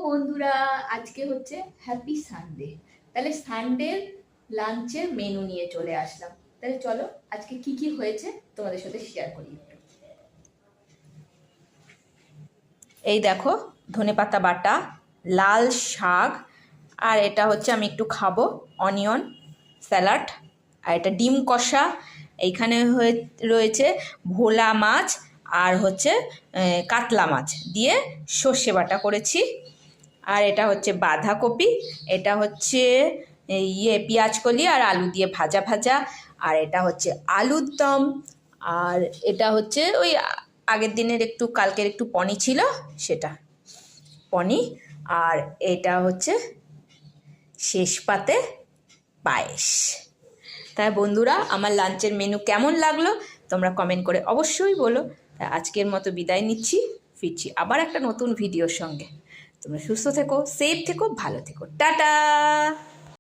বন্ধুরা, আজকে হচ্ছে হ্যাপি সানডে। তাহলে সানডের লাঞ্চের মেনু নিয়ে চলে আসলাম। তাহলে চলো আজকে কি কি হয়েছে তোমাদের সাথে শেয়ার করি একটু। এই দেখো, ধনেপাতা বাটা, লাল শাক, আর এটা হচ্ছে আমি একটু খাবো অনিয়ন স্যালাড, আর এটা ডিম কষা। এইখানে রয়েছে ভোলা মাছ, আর হচ্ছে কাতলা মাছ দিয়ে সর্ষে বাটা করেছি। আর এটা হচ্ছে বাঁধাকপি, এটা হচ্ছে পেঁয়াজ কলি আর আলু দিয়ে ভাজা ভাজা, আর এটা হচ্ছে আলুর দম, আর এটা হচ্ছে ওই আগের দিনের একটু কালকের একটু পনি ছিল সেটা পনি, আর এটা হচ্ছে শেষ পাতে পায়েস। তাই বন্ধুরা, আমার লাঞ্চের মেনু কেমন লাগলো তোমরা কমেন্ট করে অবশ্যই বলো। তাই আজকের মতো বিদায় নিচ্ছি, ফিরছি আবার একটা নতুন ভিডিওর সঙ্গে। তোমরা সুস্থ থেকো, সেফ থেকো, ভালো থেকো, টাটা।